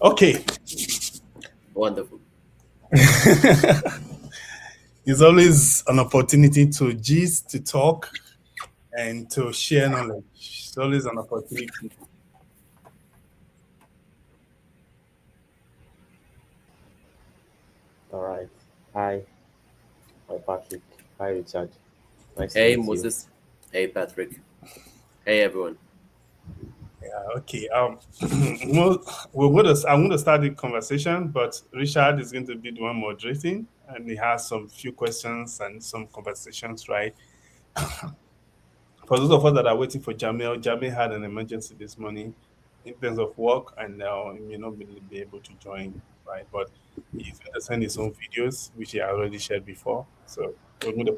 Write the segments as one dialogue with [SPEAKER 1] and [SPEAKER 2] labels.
[SPEAKER 1] Okay.
[SPEAKER 2] Wonderful.
[SPEAKER 1] It's always an opportunity to gist, to talk, and to share knowledge. It's always an opportunity.
[SPEAKER 3] All right. Hi, I'm Patrick. Hi, Richard. Nice to
[SPEAKER 2] Hey,
[SPEAKER 3] meet you.
[SPEAKER 2] Moses. Hey, Patrick. Hey, everyone.
[SPEAKER 1] Okay. Well, I'm going to start the conversation, but Richard is going to be the one moderating, and he has some few questions and some conversations, right? For those of us that are waiting for Jamil, Jamil had an emergency this morning in terms of work, and now he may not be able to join, right? But he's going to send his own videos, which he already shared before. So we're going to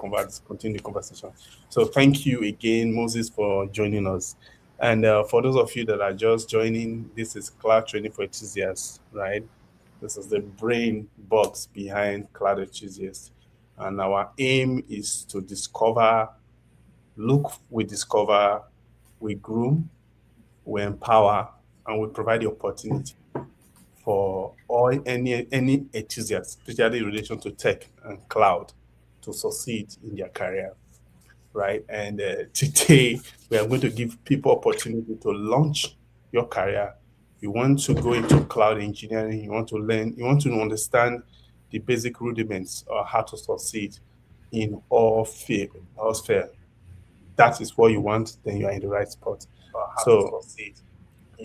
[SPEAKER 1] continue the conversation. So thank you again, Moses, for joining us. And for those of you that are just joining, this is Cloud Training for Enthusiasts, right? This is the brain box behind Cloud Enthusiasts. And our aim is to we discover, we groom, we empower, and we provide the opportunity for all any enthusiast, especially in relation to tech and cloud, to succeed in their career, right? And today we are going to give people opportunity to launch your career. You want to go into cloud engineering, you want to learn, you want to understand the basic rudiments of how to succeed in all sphere. That is what you want, then you are in the right spot. So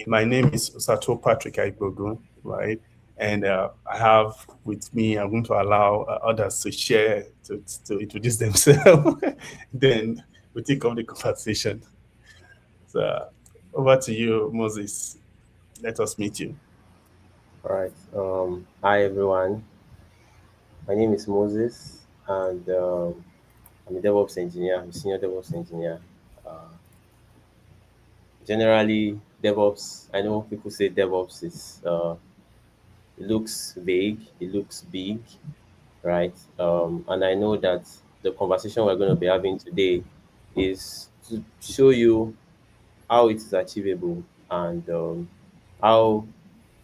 [SPEAKER 1] my name is Sato Patrick Aigbogun, right? And I have with me, I'm going to allow others to share, to introduce themselves. Then we take up the conversation. So over to you, Moses. Let us meet you.
[SPEAKER 3] All right. Hi, everyone. My name is Moses, and I'm a DevOps engineer. I'm a senior DevOps engineer. Uh, Generally, DevOps, I know people say DevOps is, it looks vague, it looks big, right? And I know that the conversation we're going to be having today is to show you how it is achievable and how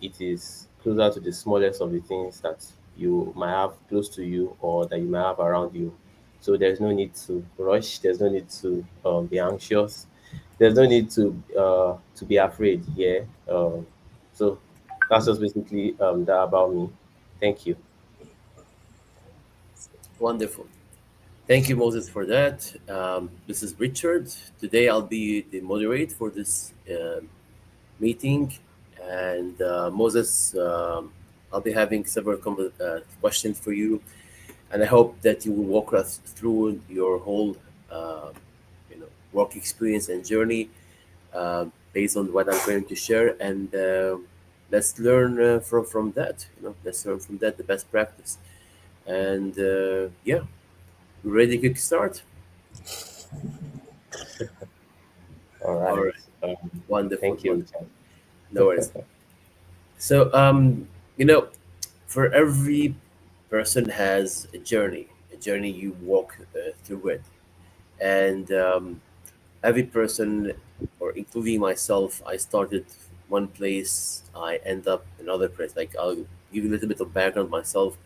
[SPEAKER 3] it is closer to the smallest of the things that you might have close to you or that you might have around you. So there's no need to rush. There's no need to be anxious. There's no need to be afraid. Yeah. So that's just basically that about me. Thank you.
[SPEAKER 2] Wonderful. Thank you, Moses, for that. This is Richard. Today I'll be the moderator for this meeting. And Moses, I'll be having several questions for you. And I hope that you will walk us through your whole uh, work experience and journey based on what I'm going to share. And let's learn from that. Let's learn from that the best practice. And yeah, ready to kick start?
[SPEAKER 3] All
[SPEAKER 2] All
[SPEAKER 3] right.
[SPEAKER 2] right.
[SPEAKER 3] Um,
[SPEAKER 2] Wonderful,
[SPEAKER 3] Thank you,
[SPEAKER 2] wonderful.
[SPEAKER 3] Richard.
[SPEAKER 2] No worries. So, you know, for every person has a journey you walk through it, and every person, or including myself, I started one place, I end up another place. Like I'll give you a little bit of background myself.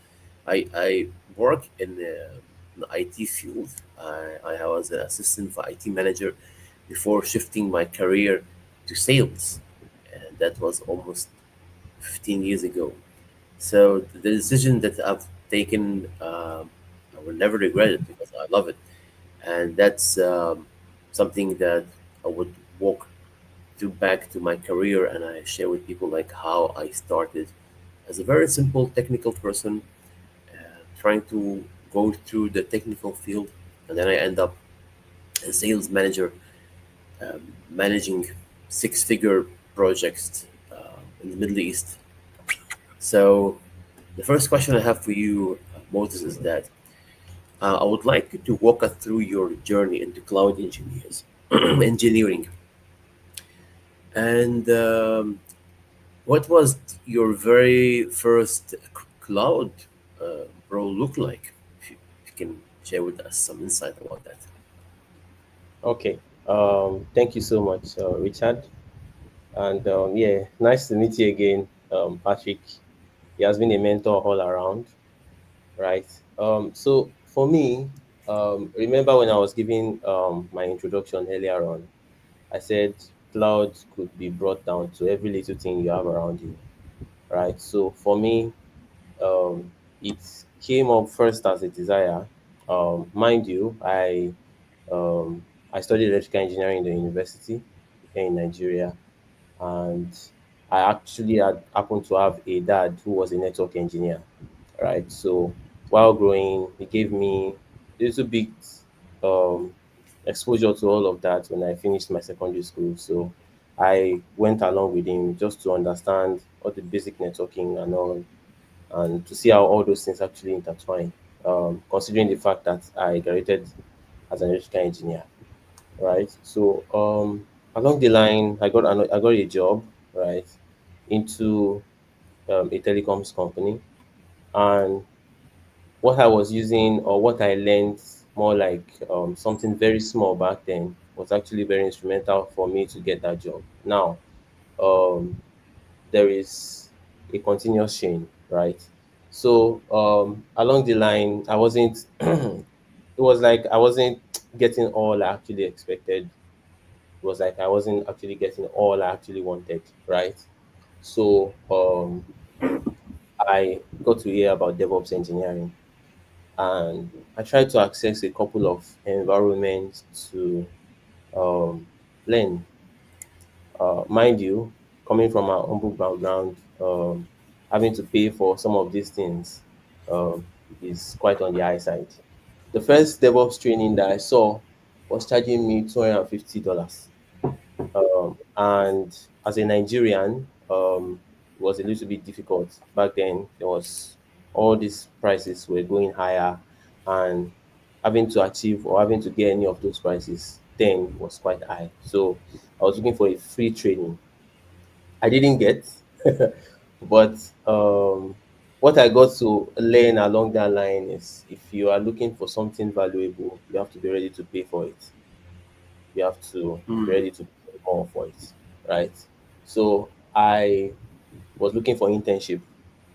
[SPEAKER 2] I work in the IT field. I was an assistant for IT manager before shifting my career to sales, and that was almost 15 years ago. So the decision that I've taken, I will never regret it because I love it, and that's something that I would walk to back to my career, and I share with people like how I started as a very simple technical person, trying to go through the technical field, and then I end up a sales manager, managing six-figure projects in the Middle East. So the first question I have for you, Moses, is that I would like you to walk us through your journey into cloud engineers, engineering, and what was your very first cloud role look like? If you can share with us some insight about that.
[SPEAKER 3] Okay. Thank you so much, Richard. And yeah, nice to meet you again. Patrick. He has been a mentor all around, right? So for me, remember when I was giving my introduction earlier on, I said cloud could be brought down to every little thing you have around you, right? So for me, um, it came up first as a desire. Mind you, I studied electrical engineering in the university here in Nigeria, and I actually had happened to have a dad who was a network engineer, right? So while growing, he gave me a little bit um, exposure to all of that when I finished my secondary school. So I went along with him just to understand all the basic networking and all, and to see how all those things actually intertwine. Considering the fact that I graduated as an electrical engineer, right? So along the line, I got a job, right, into a telecoms company, and what I was using or what I learned more like something very small back then was actually very instrumental for me to get that job. Now, um, there is a continuous chain, right? So along the line, I wasn't. It was like I wasn't getting all I actually expected. It was like I wasn't actually getting all I actually wanted, right? So I got to hear about DevOps engineering, and I tried to access a couple of environments to um, learn. Mind you, coming from a humble background, having to pay for some of these things um, is quite on the high side. The first DevOps training that I saw was charging me $250. And as a Nigerian, it was a little bit difficult back then. There was all these prices were going higher, and having to achieve or having to get any of those prices then was quite high. So I was looking for a free training. I didn't get, but what I got to learn along that line is if you are looking for something valuable, you have to be ready to pay for it. You have to be
[SPEAKER 2] Mm.
[SPEAKER 3] ready to pay more for it, right? So I was looking for internship,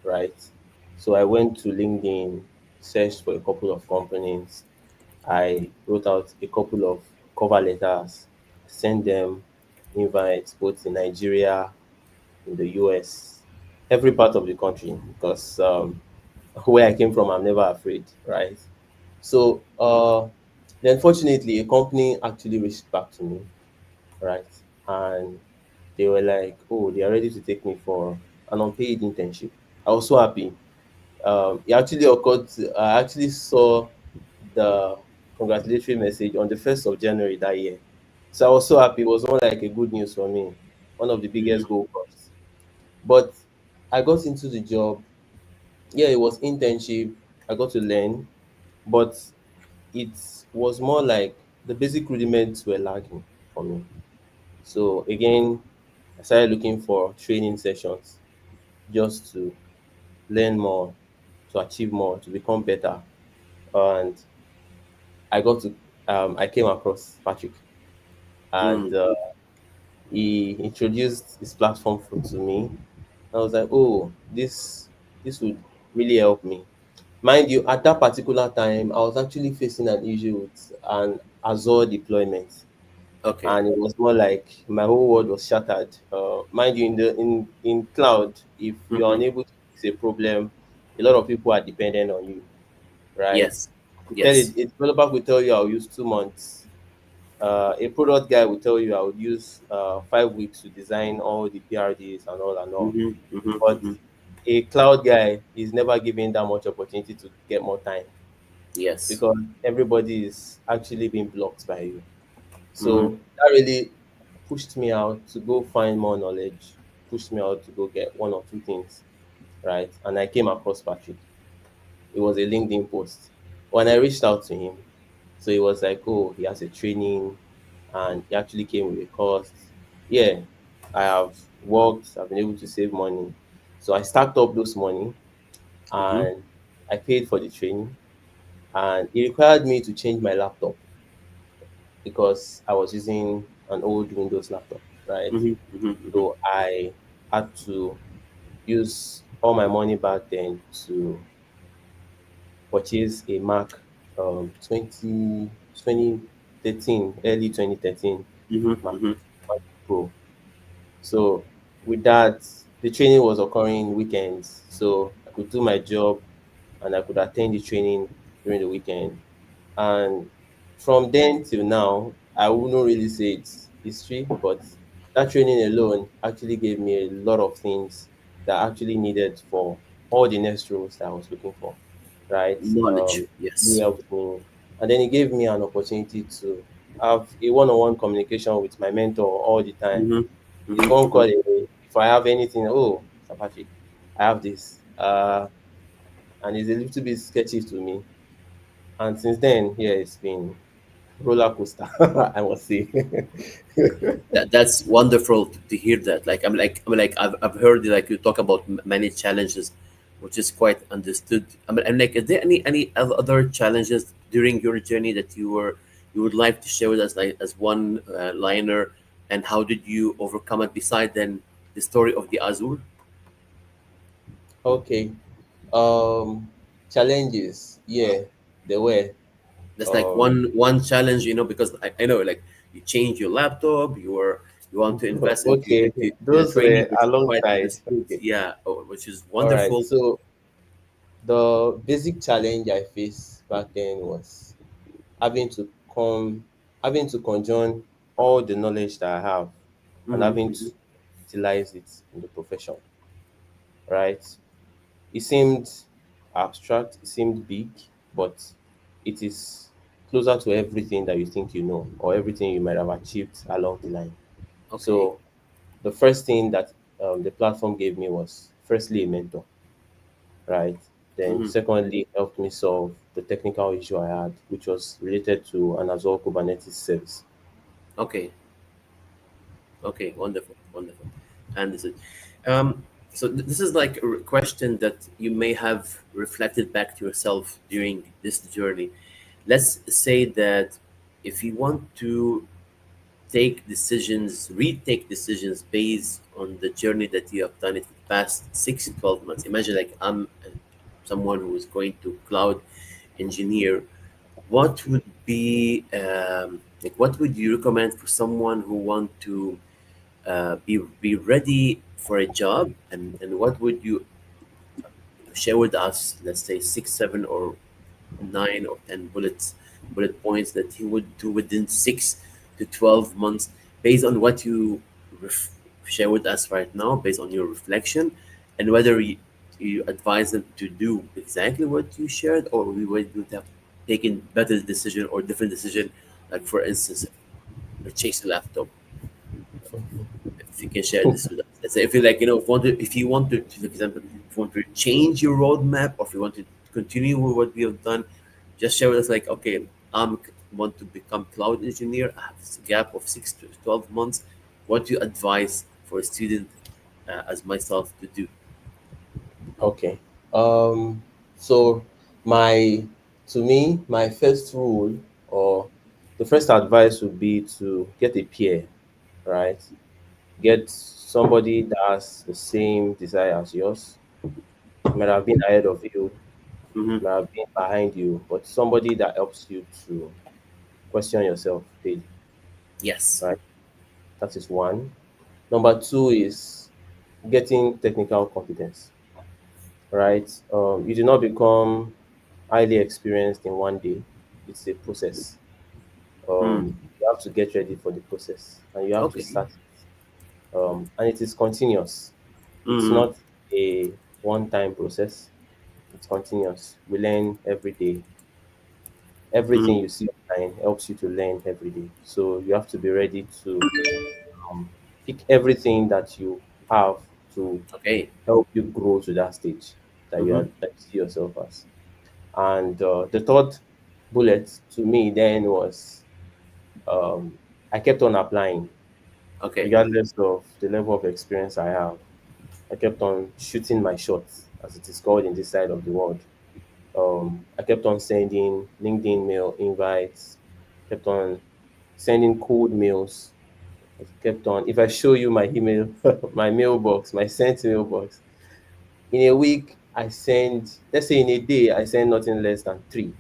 [SPEAKER 3] right? So I went to LinkedIn, searched for a couple of companies. I wrote out a couple of cover letters, sent them invites both in Nigeria, in the US, every part of the country, because where I came from, I'm never afraid, right? So then fortunately, a company actually reached back to me, right? And they were like, oh, they are ready to take me for an unpaid internship. I was so happy. It actually occurred, I actually saw the congratulatory message on the 1st of January that year. So I was so happy. It was more like a good news for me, one of the biggest
[SPEAKER 2] Mm.
[SPEAKER 3] goal posts. But I got into the job. Yeah, it was internship. I got to learn, but it was more like the basic rudiments were lagging for me. So again, I started looking for training sessions just to learn more, to achieve more, to become better. And I got to, I came across Patrick, and
[SPEAKER 2] Mm.
[SPEAKER 3] he introduced his platform to me. I was like, oh, this would really help me. Mind you, at that particular time, I was actually facing an issue with an Azure deployment,
[SPEAKER 2] Okay.
[SPEAKER 3] and it was more like my whole world was shattered. Mind you, in cloud, if you are
[SPEAKER 2] Mm-hmm.
[SPEAKER 3] unable to fix a problem, a lot of people are dependent on you, right?
[SPEAKER 2] Yes.
[SPEAKER 3] You tell
[SPEAKER 2] Yes.
[SPEAKER 3] it, a developer will tell you I'll use 2 months. A product guy will tell you I would use 5 weeks to design all the PRDs and all and all.
[SPEAKER 2] Mm-hmm. Mm-hmm.
[SPEAKER 3] But
[SPEAKER 2] Mm-hmm.
[SPEAKER 3] a cloud guy is never given that much opportunity to get more time
[SPEAKER 2] Yes.
[SPEAKER 3] because everybody is actually being blocked by you.
[SPEAKER 2] Mm-hmm.
[SPEAKER 3] So that really pushed me out to go find more knowledge, pushed me out to go get one or two things, right? And I came across Patrick. It was a LinkedIn post. When I reached out to him, so he was like, oh, he has a training and he actually came with a cost. Yeah, I have worked, I've been able to save money. So I stacked up those money
[SPEAKER 2] Mm-hmm.
[SPEAKER 3] and I paid for the training. And it required me to change my laptop because I was using an old Windows laptop, right?
[SPEAKER 2] Mm-hmm. Mm-hmm. Mm-hmm.
[SPEAKER 3] So I had to use all my money back then to purchase a Mac 2013, early 2013
[SPEAKER 2] Mm-hmm.
[SPEAKER 3] Mac,
[SPEAKER 2] Mm-hmm.
[SPEAKER 3] Mac Pro. So with that, the training was occurring weekends, so I could do my job and I could attend the training during the weekend. And from then till now, I wouldn't really say it's history, but that training alone actually gave me a lot of things that I actually needed for all the next roles that I was looking for, right?
[SPEAKER 2] Knowledge.
[SPEAKER 3] Really
[SPEAKER 2] Yes.
[SPEAKER 3] helped me. And then it gave me an opportunity to have a one-on-one communication with my mentor all the time.
[SPEAKER 2] Mm-hmm.
[SPEAKER 3] It's one
[SPEAKER 2] Mm-hmm.
[SPEAKER 3] call away. If I have anything, oh, Sir Patrick, I have this. And it's a little bit sketchy to me. And since then, yeah, it's been roller coaster, I must say.
[SPEAKER 2] That's wonderful to hear that. Like I've heard like you talk about many challenges, which is quite understood. And like, is there any other challenges during your journey that you would like to share with us, like as one liner, and how did you overcome it? Beside then the story of the Azure,
[SPEAKER 3] Okay. Challenges. Yeah, there were.
[SPEAKER 2] that's like
[SPEAKER 3] Um,
[SPEAKER 2] one challenge, because I know like you change your laptop, you want to invest
[SPEAKER 3] okay,
[SPEAKER 2] into the
[SPEAKER 3] those
[SPEAKER 2] training,
[SPEAKER 3] were
[SPEAKER 2] which is quite
[SPEAKER 3] alongside.
[SPEAKER 2] understood.
[SPEAKER 3] Okay.
[SPEAKER 2] Yeah, which is
[SPEAKER 3] All right.
[SPEAKER 2] wonderful.
[SPEAKER 3] So the basic challenge I faced back then was having to come, having to conjoin all the knowledge that I have and
[SPEAKER 2] Mm-hmm.
[SPEAKER 3] having to utilize it in the profession, right? It seemed abstract, it seemed big, but it is closer to everything that you think you know or everything you might have achieved along the line.
[SPEAKER 2] Okay.
[SPEAKER 3] So the first thing that the platform gave me was firstly a mentor, right? Then
[SPEAKER 2] Mm-hmm.
[SPEAKER 3] secondly, helped me solve the technical issue I had, which was related to an Azure Kubernetes service.
[SPEAKER 2] Okay. Okay. Wonderful. Wonderful. And this is, um, so this is like a question that you may have reflected back to yourself during this journey. Let's say that if you want to take decisions, retake decisions based on the journey that you have done it for the past 6 to 12 months. Imagine like I'm someone who is going to cloud engineer. What would be like? What would you recommend for someone who want to be ready for a job, and what would you share with us? Let's say 6, 7, or 9 or 10 bullet points that he would do within 6 to 12 months, based on what you ref- share with us right now, based on your reflection, and whether you advise them to do exactly what you shared, or we would have taken better decision or different decision, like for instance, purchase a laptop. If you can share this with us, let's say if you like, if you want to, for example, if you want to change your roadmap, or if you want to continue with what we have done, just share with us like, okay, I'm want to become cloud engineer. I have this gap of 6 to 12 months. What do you advise for a student as myself to do?
[SPEAKER 3] Okay. So my to me, my first rule or the first advice would be to get a peer, right? Get somebody that has the same desire as yours. Might have been ahead of you,
[SPEAKER 2] Mm-hmm.
[SPEAKER 3] might have been behind you, but somebody that helps you to question yourself daily,
[SPEAKER 2] Yes.
[SPEAKER 3] right? That is one. Number two is getting technical competence, right? You do not become highly experienced in one day. It's a process.
[SPEAKER 2] Mm.
[SPEAKER 3] You have to get ready for the process and you have to
[SPEAKER 2] Okay.
[SPEAKER 3] start it. And it is continuous. It's
[SPEAKER 2] Mm-hmm.
[SPEAKER 3] not a one-time process. It's continuous. We learn every day. Everything
[SPEAKER 2] Mm-hmm.
[SPEAKER 3] you see online helps you to learn every day. So you have to be ready to pick everything that you have to
[SPEAKER 2] Okay.
[SPEAKER 3] help you grow to that stage that
[SPEAKER 2] Mm-hmm.
[SPEAKER 3] that you see yourself as. And the third bullet to me then was um, I kept on applying,
[SPEAKER 2] Okay.
[SPEAKER 3] regardless of the level of experience I have. I kept on shooting my shots, as it is called in this side of the world. I kept on sending LinkedIn mail invites, kept on sending cold mails. I kept on, if I show you my email, my mailbox, my sent mailbox, In a week, I send, let's say in a day, I send nothing less than three in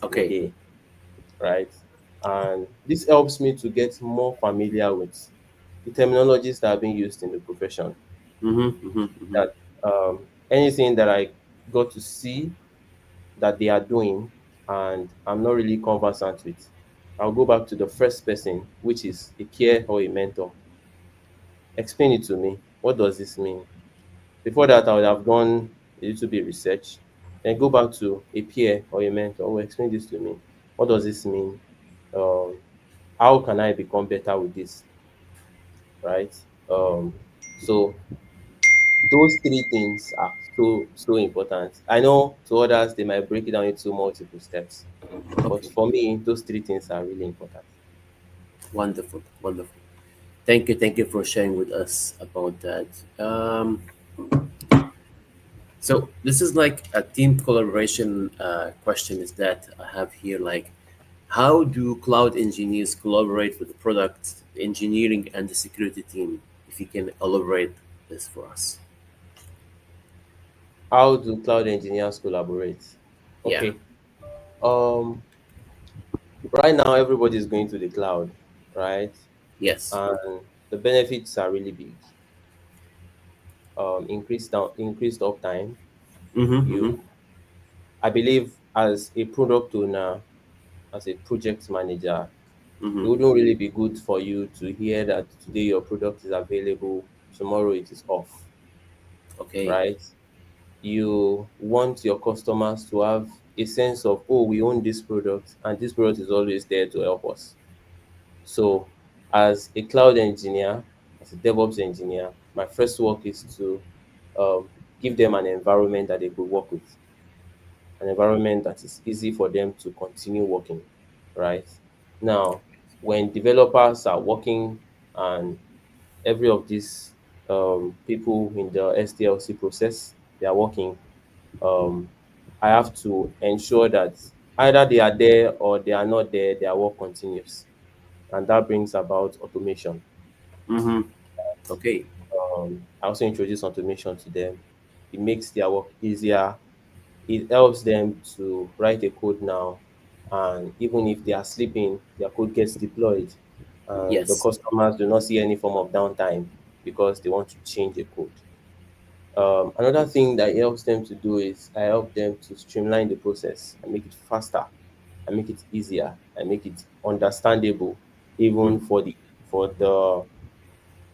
[SPEAKER 3] a
[SPEAKER 2] Okay.
[SPEAKER 3] day, right? And this helps me to get more familiar with the terminologies that are being used in the profession.
[SPEAKER 2] Mm-hmm, mm-hmm, mm-hmm.
[SPEAKER 3] That anything that I got to see that they are doing and I'm not really conversant with, I'll go back to the first person, which is a peer or a mentor. Explain it to me. What does this mean? Before that, I would have done a little bit research, then go back to a peer or a mentor. Oh, explain this to me. What does this mean? Um, how can I become better with this? Right? Um, so those three things are so important. I know to others they might break it down into multiple steps, but
[SPEAKER 2] Okay.
[SPEAKER 3] for me, those three things are really important.
[SPEAKER 2] Wonderful, wonderful. Thank you for sharing with us about that. So this is like a team collaboration question. Is that I have here like, how do cloud engineers collaborate with the product engineering and the security team? If you can elaborate this for us.
[SPEAKER 3] How do cloud engineers collaborate?
[SPEAKER 2] Yeah.
[SPEAKER 3] Okay. Um, right now everybody is going to the cloud, right?
[SPEAKER 2] Yes.
[SPEAKER 3] And the benefits are really big. Increased uptime.
[SPEAKER 2] Mm-hmm.
[SPEAKER 3] You,
[SPEAKER 2] Mm-hmm.
[SPEAKER 3] I believe, as a product owner, as a project manager, it
[SPEAKER 2] Mm-hmm.
[SPEAKER 3] wouldn't really be good for you to hear that today your product is available, tomorrow it is off,
[SPEAKER 2] Okay.
[SPEAKER 3] right? You want your customers to have a sense of, oh, we own this product and this product is always there to help us. So, as a cloud engineer, as a DevOps engineer, my first work is to um, give them an environment that they could work with, an environment that is easy for them to continue working, right? Now, when developers are working and every of these people in the SDLC process, they are working, um, I have to ensure that either they are there or they are not there, their work continues. And that brings about automation.
[SPEAKER 2] Mm-hmm. Okay.
[SPEAKER 3] I also introduce automation to them. It makes their work easier. It helps them to write a code now, and even if they are sleeping, their code gets deployed, and the
[SPEAKER 2] Yes.
[SPEAKER 3] customers do not see any form of downtime because they want to change the code. Another thing that helps them to do is I help them to streamline the process and make it faster, and make it easier, and make it understandable, even
[SPEAKER 2] Mm.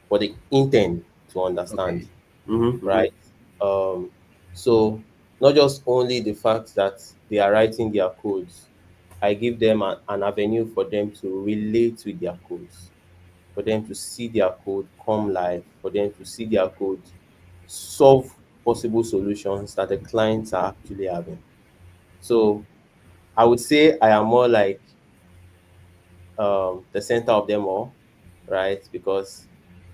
[SPEAKER 3] for the intern to understand,
[SPEAKER 2] Okay. Mm-hmm. Mm-hmm.
[SPEAKER 3] right? Um, so not just only the fact that they are writing their codes, I give them an avenue for them to relate with their codes, for them to see their code come live, for them to see their code solve possible solutions that the clients are actually having. So I would say I am more like the center of them all, right? Because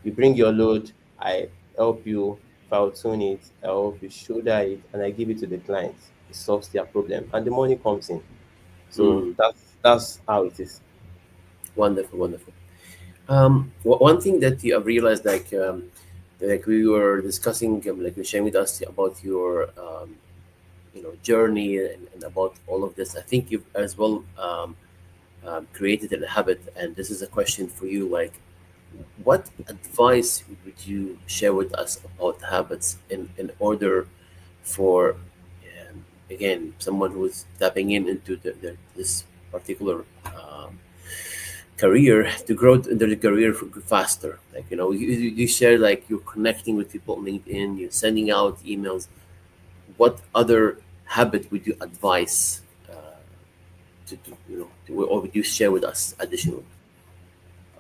[SPEAKER 3] you bring your load, I help you file tune it, I help you shoulder it, and I give it to the client. It solves their problem, and the money comes in. So
[SPEAKER 2] Mm.
[SPEAKER 3] that's how it is.
[SPEAKER 2] Wonderful. Wonderful. One thing that you have realized, like we were discussing, like you're sharing with us about your, journey and about all of this. I think you've as well created a habit, and this is a question for you. Like, what advice would you share with us about habits in order for, again, someone who's tapping into this particular career to grow in their career faster. Like, you share like you're connecting with people on LinkedIn, you're sending out emails. What other habit would you advise or would you share with us additional?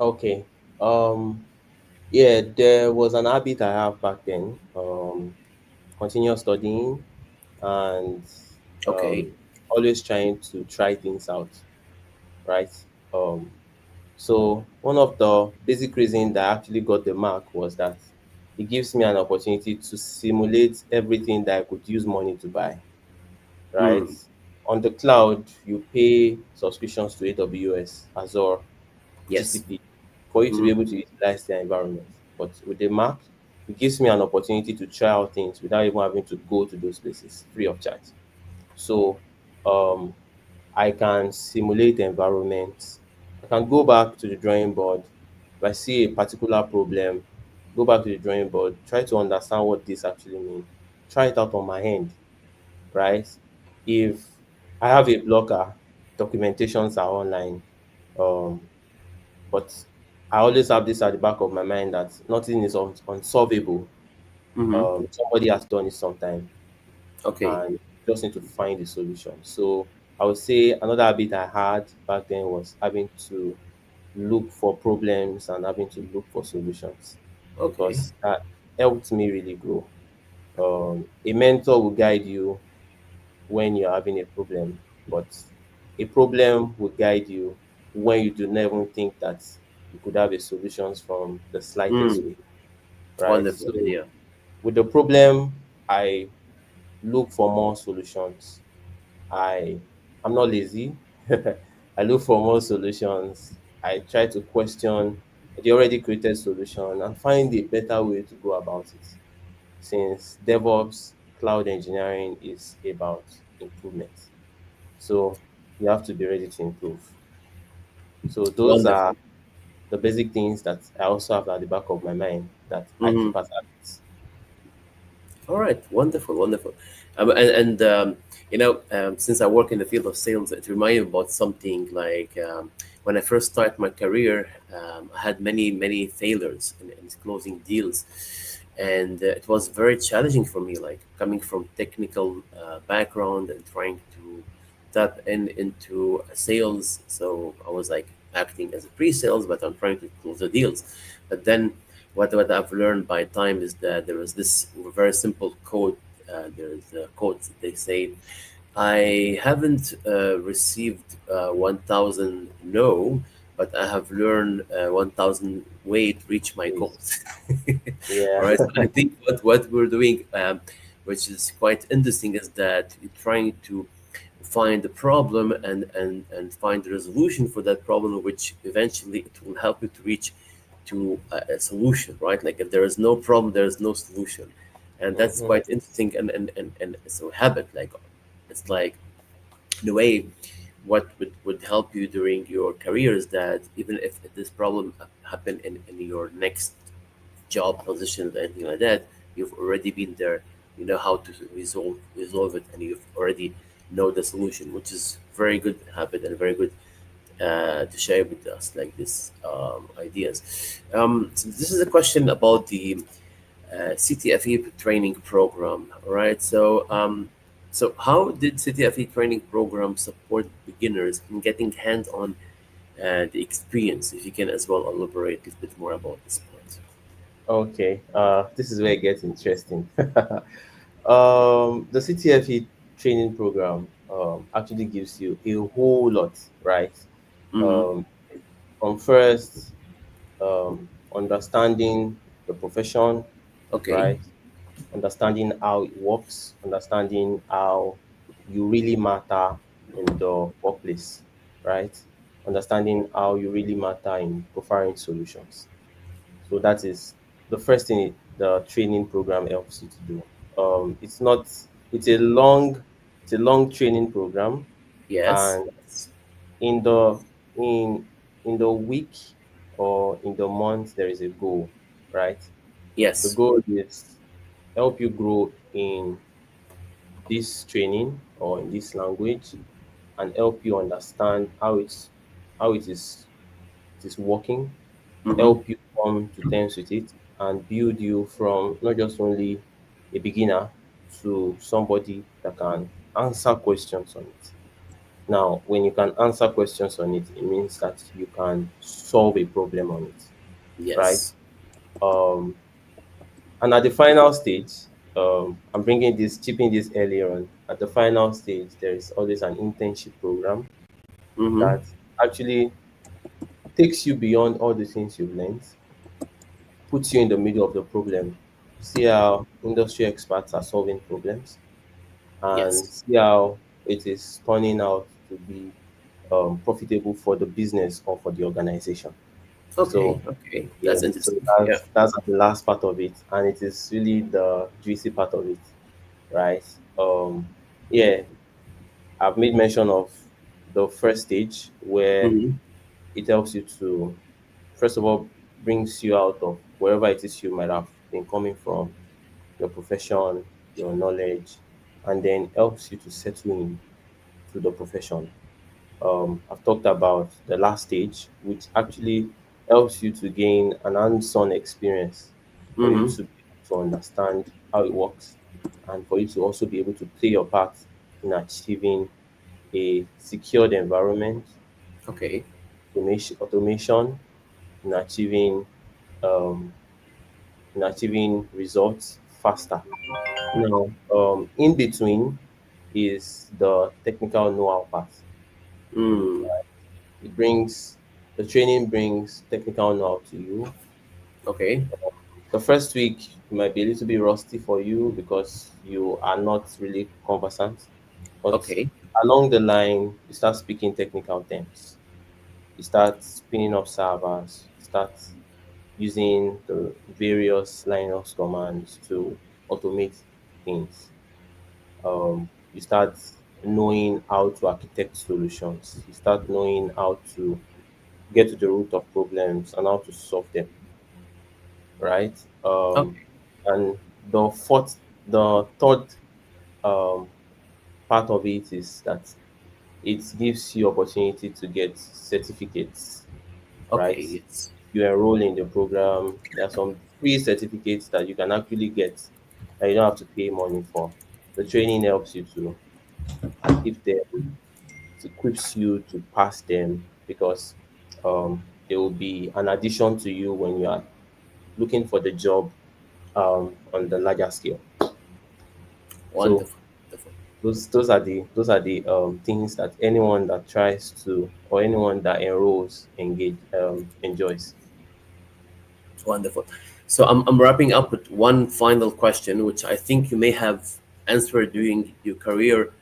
[SPEAKER 3] Okay. Um, yeah, there was an habit I have back then. Continue studying and
[SPEAKER 2] Okay.
[SPEAKER 3] always trying to try things out, right? Um, So one of the basic reasons that I actually got the mark was that it gives me an opportunity to simulate everything that I could use money to buy, right?
[SPEAKER 2] Mm,
[SPEAKER 3] On the cloud, you pay subscriptions to AWS, Azure,
[SPEAKER 2] yes.
[SPEAKER 3] GCP for you to be
[SPEAKER 2] Mm,
[SPEAKER 3] able to utilize their environment. But with the Mac, it gives me an opportunity to try out things without even having to go to those places free of charge. So um, I can simulate the environment. I can go back to the drawing board. If I see a particular problem, go back to the drawing board, try to understand what this actually means, try it out on my hand, right? If I have a blocker, documentations are online, um, but I always have this at the back of my mind that nothing is unsolvable.
[SPEAKER 2] Mm-hmm.
[SPEAKER 3] Somebody has done it sometime,
[SPEAKER 2] Okay.
[SPEAKER 3] and just need to find the solution. So I would say another habit I had back then was having to look for problems and having to look for solutions,
[SPEAKER 2] Okay.
[SPEAKER 3] because that helped me really grow. A mentor will guide you when you're having a problem, but a problem will guide you when you do not even think that you could have a solutions from the slightest
[SPEAKER 2] Mm.
[SPEAKER 3] way, right?
[SPEAKER 2] Wonderful.
[SPEAKER 3] So
[SPEAKER 2] Yeah.
[SPEAKER 3] with the problem, I look for more solutions. I I'm not lazy. I look for more solutions. I try to question the already created solution and find a better way to go about it. Since DevOps, cloud engineering is about improvement. So you have to be ready to improve. So those are
[SPEAKER 2] Wonderful.
[SPEAKER 3] the basic things that I also have at the back of my mind that I
[SPEAKER 2] Mm-hmm.
[SPEAKER 3] keep as habits.
[SPEAKER 2] All right, wonderful, wonderful. Since I work in the field of sales, it reminded me about something like when I first started my career, I had many failures in closing deals, and it was very challenging for me. Like coming from technical background and trying to tap into sales, so I was like acting as a pre-sales, but I'm trying to close the deals. But then what I've learned by time is that there is this very simple quote. There's a quote that they say, "I haven't received 1,000 no, but I have learned 1,000 way to reach my
[SPEAKER 3] Please.
[SPEAKER 2] goals." All
[SPEAKER 3] Yeah.
[SPEAKER 2] right. So I think what we're doing, which is quite interesting, is that you're trying to find the problem and find the resolution for that problem, which eventually it will help you to reach to a solution, right? Like if there is no problem, there is no solution, and that's
[SPEAKER 3] Mhm.
[SPEAKER 2] quite interesting. And so habit, like it's like in a way, what would help you during your career is that even if this problem happen in your next job position or anything like that, you've already been there. You know how to resolve it, and you've already know the solution, which is very good habit and very good to share with us like this ideas. So this is a question about the CTFE training program. All right. So how did CTFE training program support beginners in getting hands-on the experience? If you can as well elaborate a little bit more about this point.
[SPEAKER 3] Okay, this is where it gets interesting. The CTFE training program actually gives you a whole lot, right?
[SPEAKER 2] Mm-hmm.
[SPEAKER 3] Um, from first understanding the profession,
[SPEAKER 2] Okay.
[SPEAKER 3] right? Understanding how it works, understanding how you really matter in the workplace, right? Understanding how you really matter in providing solutions. So that is the first thing the training program helps you to do. It's not it's a long training program,
[SPEAKER 2] Yes.
[SPEAKER 3] and in the in in the week or in the month there is a goal, right? The
[SPEAKER 2] Yes.
[SPEAKER 3] goal is help you grow in this training or in this language and help you understand how it is working,
[SPEAKER 2] Mm-hmm.
[SPEAKER 3] help you come to terms with it, and build you from not just only a beginner to somebody that can answer questions on it. Now, when you can answer questions on it, it means that you can solve a problem on it, right?
[SPEAKER 2] Yes.
[SPEAKER 3] Um, and at the final stage, I'm bringing this, chipping this earlier on. At the final stage, there is always an internship program
[SPEAKER 2] Mm-hmm.
[SPEAKER 3] that actually takes you beyond all the things you've learned, puts you in the middle of the problem, see how industry experts are solving problems, and
[SPEAKER 2] Yes.
[SPEAKER 3] see how it is turning out to be profitable for the business or for the organization.
[SPEAKER 2] Okay,
[SPEAKER 3] So
[SPEAKER 2] okay,
[SPEAKER 3] yeah,
[SPEAKER 2] that's
[SPEAKER 3] so
[SPEAKER 2] interesting. Yeah.
[SPEAKER 3] that's the last part of it, and it is really the juicy part of it, right? Yeah, I've made mention of the first stage where
[SPEAKER 2] Hmm.
[SPEAKER 3] it helps you to, first of all, brings you out of wherever it is you might have been coming from, your profession, your knowledge, and then helps you to settle in to the profession. I've talked about the last stage, which actually helps you to gain an hands-on experience for you
[SPEAKER 2] Hmm.
[SPEAKER 3] to be able to understand how it works and for you to also be able to play your part in achieving a secured environment,
[SPEAKER 2] Okay,
[SPEAKER 3] automation in um, achieving results faster. Now, in between is the technical know-how part.
[SPEAKER 2] mm,
[SPEAKER 3] It brings the training brings technical know-how to you.
[SPEAKER 2] okay,
[SPEAKER 3] The first week might be a little bit rusty for you because you are not really conversant, but
[SPEAKER 2] okay,
[SPEAKER 3] along the line, you start speaking technical terms. You start spinning up servers, start using the various Linux commands to automate things. You start knowing how to architect solutions. You start knowing how to get to the root of problems and how to solve them, right?
[SPEAKER 2] okay,
[SPEAKER 3] And the third um, part of it is that it gives you opportunity to get certificates, right?
[SPEAKER 2] okay. Yes,
[SPEAKER 3] You enroll in the program. There are some free certificates that you can actually get that you don't have to pay money for. The training helps you to achieve them. It equips you to pass them because they will be an addition to you when you are looking for the job on the larger scale. So
[SPEAKER 2] wonderful, wonderful,
[SPEAKER 3] those are the things that anyone that tries to or anyone that enrolls enjoys.
[SPEAKER 2] wonderful. So I'm wrapping up with one final question, which I think you may have answered during your career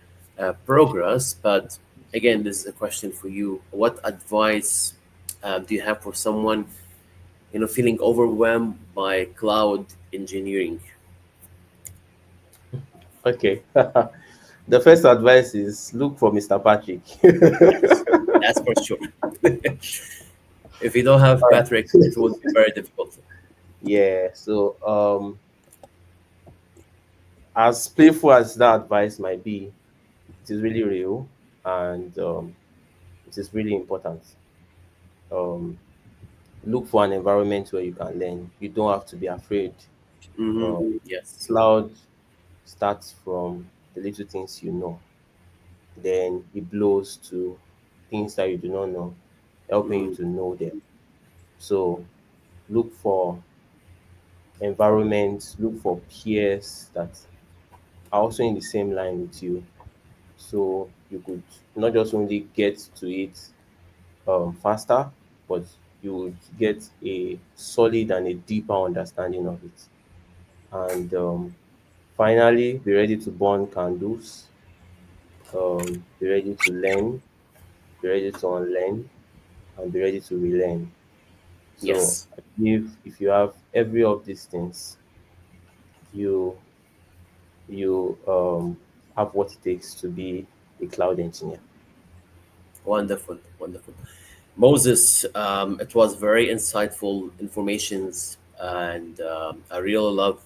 [SPEAKER 2] progress, but again, this is a question for you. What advice do you have for someone, feeling overwhelmed by cloud engineering?
[SPEAKER 3] Okay. The first advice is look for Mr. Patrick.
[SPEAKER 2] Yes, that's for sure. If you don't have Patrick, it will be very difficult.
[SPEAKER 3] Yeah. So as playful as that advice might be, it is really real and it is really important. Um, Look for an environment where you can learn. You don't have to be afraid.
[SPEAKER 2] Hmm.
[SPEAKER 3] Um,
[SPEAKER 2] Yes,
[SPEAKER 3] Cloud starts from the little things you know, then it blows to things that you do not know, helping you
[SPEAKER 2] mm,
[SPEAKER 3] to know them. So look for environments, look for peers that are also in the same line with you. So you could not just only get to it faster, but you would get a solid and a deeper understanding of it. And finally, be ready to burn candles, be ready to learn, be ready to unlearn, and be ready to relearn. So
[SPEAKER 2] yes,
[SPEAKER 3] I believe if you have every of these things, you you have what it takes to be a cloud engineer.
[SPEAKER 2] wonderful, wonderful. Moses, it was very insightful informations, and I really love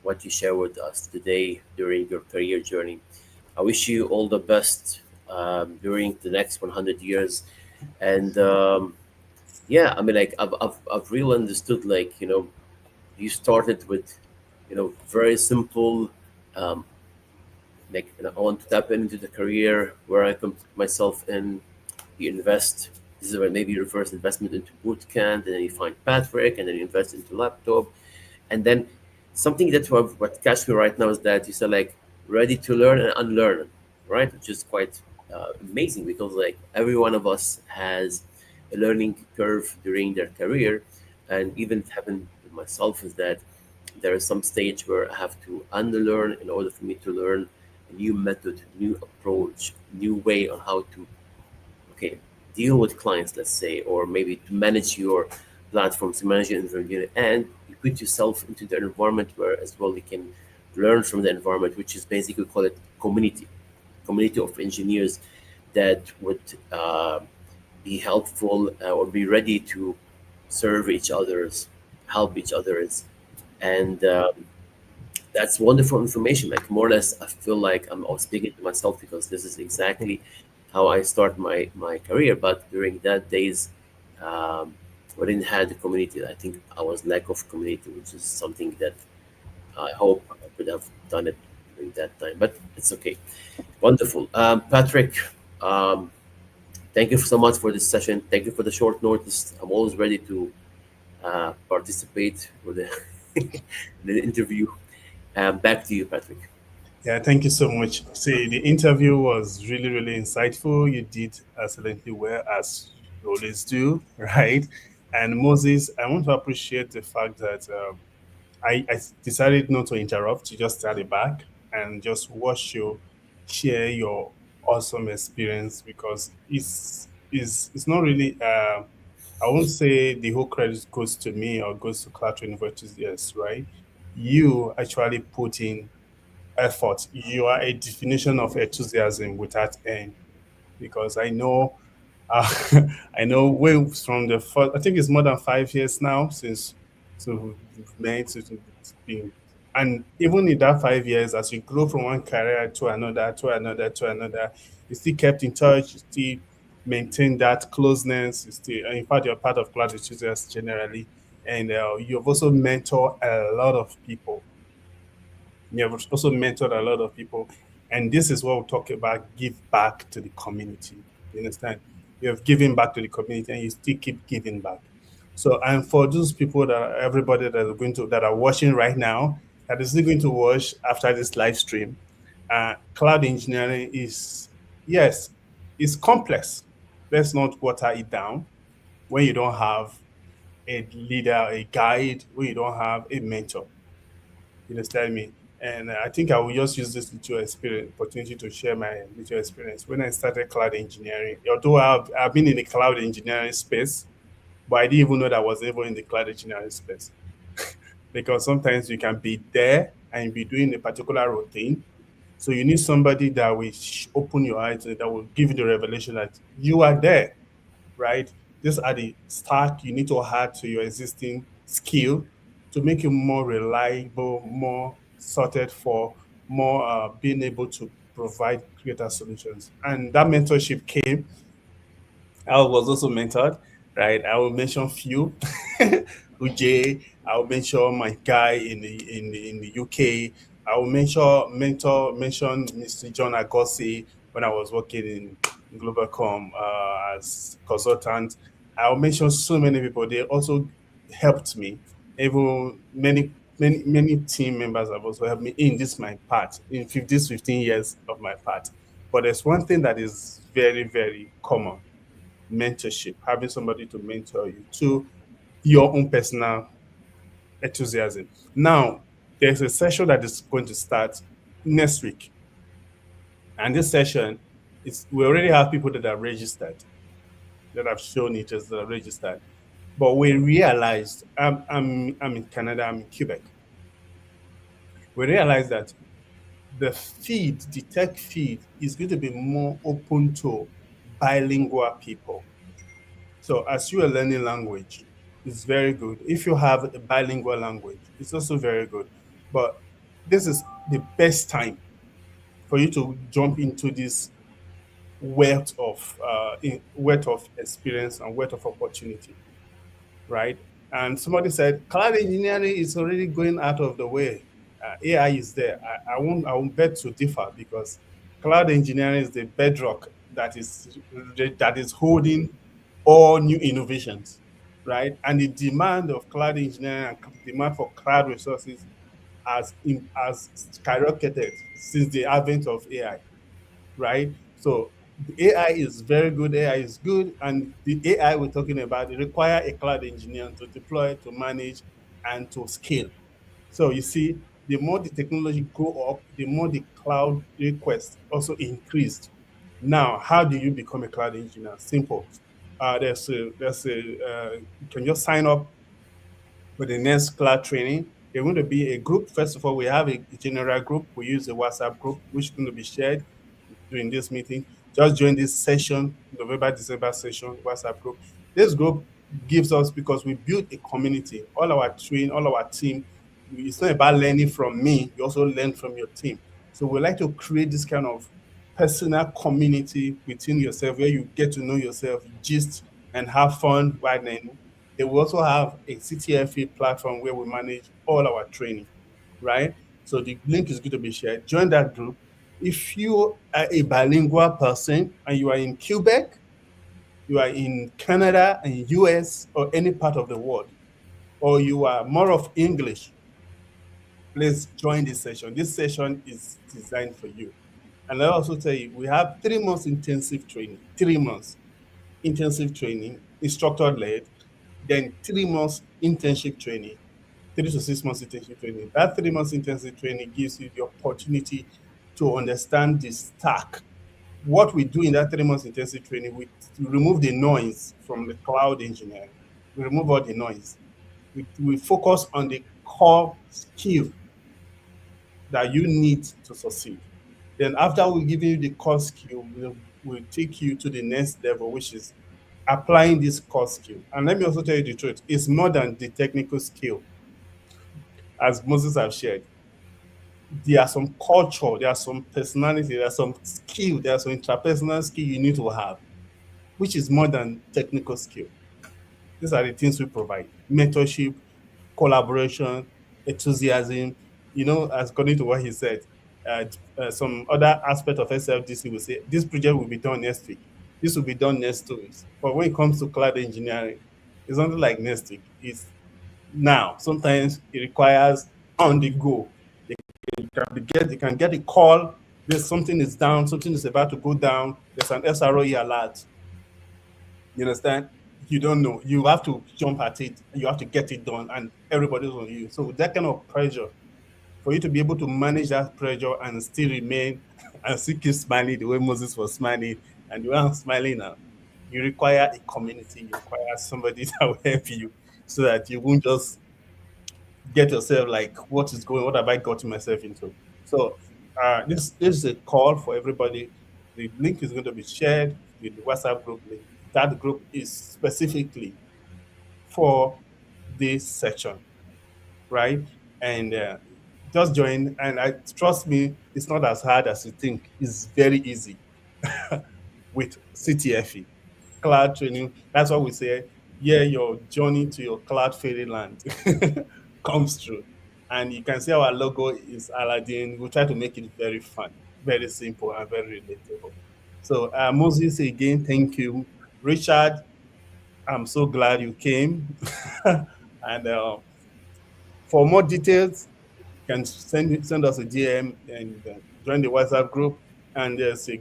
[SPEAKER 2] what you shared with us today during your career journey. I wish you all the best during the next 100 years, and yeah, I mean, like I've really understood, like you started with, very simple. Um, like I want to tap into the career where I can put myself in. You invest. This is where maybe your first investment into bootcamp, and then you find Patrick, and then you invest into laptop, and then something that what catch me right now is that you said like ready to learn and unlearn, right? Which is quite amazing because like every one of us has a learning curve during their career, and even it happened with myself is that there is some stage where I have to unlearn in order for me to learn a new method, new approach, new way on how to, okay, deal with clients, let's say, or maybe to manage your platforms to manage your environment, and you put yourself into the environment where as well you can learn from the environment, which is basically call it community of engineers that would be helpful or be ready to serve each other's, help each other's, and that's wonderful information. Like more or less, I feel like I was speaking to myself because this is exactly how I start my career. But during that days, um, we didn't have the community. I think I was lack of community, which is something that I hope I could have done it during that time. But it's okay. Wonderful, Patrick. Um, Thank you so much for this session. Thank you for the short notice. I'm always ready to participate for the the interview. Back to you, Patrick.
[SPEAKER 1] Yeah, thank you so much. See, the interview was really, really insightful. You did excellently well, as you always do, right? And Moses, I want to appreciate the fact that I decided not to interrupt. You just started back and just watch you share your awesome experience because it's not really. I won't say the whole credit goes to me or goes to Cloud University. Yes, right. You actually put in effort. You are a definition of enthusiasm without end because I know, uh, I know way from the first, I think it's more than 5 years now since so we've met, since we've been, and even in that 5 years, as you grow from one career to another, to another, to another, you still kept in touch, you still maintain that closeness, you still, in fact, you're part of Cloud Enthusiasts generally, and you've also mentored a lot of people. You have also mentored a lot of people. And this is what we talk about give back to the community. You understand? You have given back to the community and you still keep giving back. So, and for those people that are, everybody that are going to, that are watching right now, that is still going to watch after this live stream, cloud engineering is, yes, it's complex. Let's not water it down when you don't have a leader, a guide, when you don't have a mentor. You understand me? And I think I will just use this little experience opportunity to share my little experience. When I started cloud engineering, although I've been in the cloud engineering space, but I didn't even know that I was ever in the cloud engineering space. Because sometimes you can be there and be doing a particular routine. So you need somebody that will open your eyes and that will give you the revelation that you are there, right? These are the stack you need to add to your existing skill to make you more reliable, more sorted for, more being able to provide greater solutions. And that mentorship came. I was also mentored, right? I will mention few, Ujay. I will mention my guy in the UK. I will mention Mr. John Agosi when I was working in Globalcom as consultant. I will mention so many people. They also helped me. Even many team members have also helped me in this my part in 15 years of my part. But there's one thing that is very very common: mentorship, having somebody to mentor you to your own personal enthusiasm. Now, there's a session that is going to start next week. And this session is we already have people that are registered, that have shown interest, that are registered. But we realized I'm in Canada, I'm in Quebec. We realized that the tech feed is going to be more open to bilingual people. So as you are learning language, it's very good. If you have a bilingual language, it's also very good. But this is the best time for you to jump into this wealth of experience and wealth of opportunity, right? And somebody said cloud engineering is already going out of the way. AI is there. I won't bet to differ because cloud engineering is the bedrock that is holding all new innovations, right? And the demand of cloud engineering and demand for cloud resources has skyrocketed since the advent of AI, right? So the AI is very good. AI is good, and the AI we're talking about it require a cloud engineer to deploy, to manage, and to scale. So you see, the more the technology go up, the more the cloud request also increased. Now, how do you become a cloud engineer? Simple. You can just sign up for the next cloud training. There's going to be a group. First of all, we have a general group. We use a WhatsApp group, which is going to be shared during this meeting. Just join this session, November, December session, WhatsApp group. This group gives us, because we build a community, all our team. It's not about learning from me, you also learn from your team. So we like to create this kind of personal community within yourself where you get to know yourself, gist, and have fun while learning. They will also have a CTFE platform where we manage all our training, right? So the link is going to be shared. Join that group. If you are a bilingual person and you are in Quebec, you are in Canada and US or any part of the world, or you are more of English, please join this session. This session is designed for you. And I also tell you, we have 3 months intensive training, 3 months intensive training, instructor led, then 3 months internship training, 3 to 6 months internship training. That 3 months intensive training gives you the opportunity to understand the stack. What we do in that 3 months intensive training, we remove the noise from the cloud engineering. We remove all the noise. We focus on the core skill that you need to succeed. Then after we give you the core skill, we'll take you to the next level, which is applying this core skill. And let me also tell you the truth, it's more than the technical skill, as Moses have shared. There are some culture, there are some personality, there are some skill, there are some interpersonal skill you need to have, which is more than technical skill. These are the things we provide: mentorship, collaboration, enthusiasm. As according to what he said, some other aspect of SFDC will say this project will be done next week. This will be done next 2 weeks. But when it comes to cloud engineering, it's not like next week. It's now. Sometimes it requires on the go. You can get a call. There's something is down. Something is about to go down. There's an SROE alert. You understand? You don't know. You have to jump at it. You have to get it done, and everybody's on you. So that kind of pressure, for you to be able to manage that pressure and still remain and still keep smiling the way Moses was smiling and the way I'm smiling now, you require a community. You require somebody that will help you so that you won't just get yourself like, what have I gotten myself into? So this is a call for everybody. The link is going to be shared with the WhatsApp group link. That group is specifically for this section, right? And just join. And I trust me, it's not as hard as you think. It's very easy with CTFE cloud training. That's what we say. Yeah, your journey to your cloud fairyland comes through. And you can see our logo is Aladdin. We try to make it very fun, very simple, and very relatable. So, Moses, again, thank you. Richard, I'm so glad you came. And for more details, you can send us a DM and join the WhatsApp group. And there's a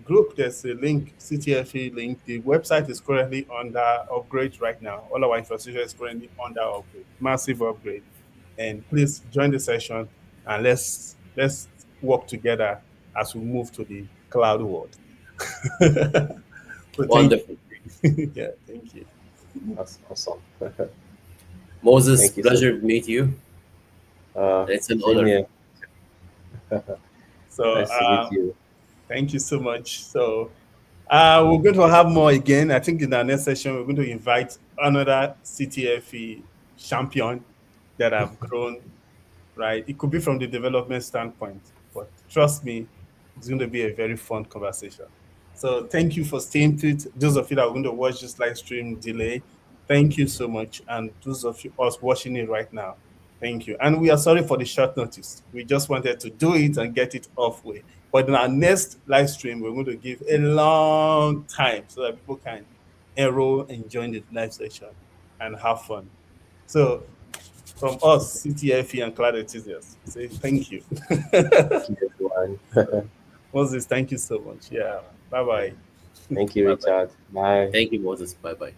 [SPEAKER 1] link, CTFE link. The website is currently under upgrade right now. All our infrastructure is currently under upgrade, massive upgrade. And please join the session and let's work together as we move to the cloud world. So
[SPEAKER 2] Wonderful.
[SPEAKER 1] yeah, thank you.
[SPEAKER 3] That's awesome.
[SPEAKER 2] Moses,
[SPEAKER 3] Thank you so
[SPEAKER 2] pleasure to meet you. It's an
[SPEAKER 3] same
[SPEAKER 2] honor.
[SPEAKER 3] here.
[SPEAKER 1] So
[SPEAKER 3] Nice to meet you.
[SPEAKER 1] thank you so much. So we're going to have more again. I think in our next session, we're going to invite another CTFE champion that have grown, right? It could be from the development standpoint, but trust me, it's going to be a very fun conversation. So thank you for staying tuned. Those of you that are going to watch this live stream delay, thank you so much. And those of you us watching it right now, thank you. And we are sorry for the short notice. We just wanted to do it and get it off way. But in our next live stream, we're going to give a long time so that people can enroll and join the live session and have fun. So from us, CTFE and Cloud Enthusiasts, say thank you.
[SPEAKER 3] Thank you, everyone.
[SPEAKER 1] Moses, thank you so much. Yeah. Bye bye.
[SPEAKER 3] Thank you,
[SPEAKER 2] Bye bye.
[SPEAKER 3] Richard. Bye.
[SPEAKER 2] Thank you, Moses. Bye bye.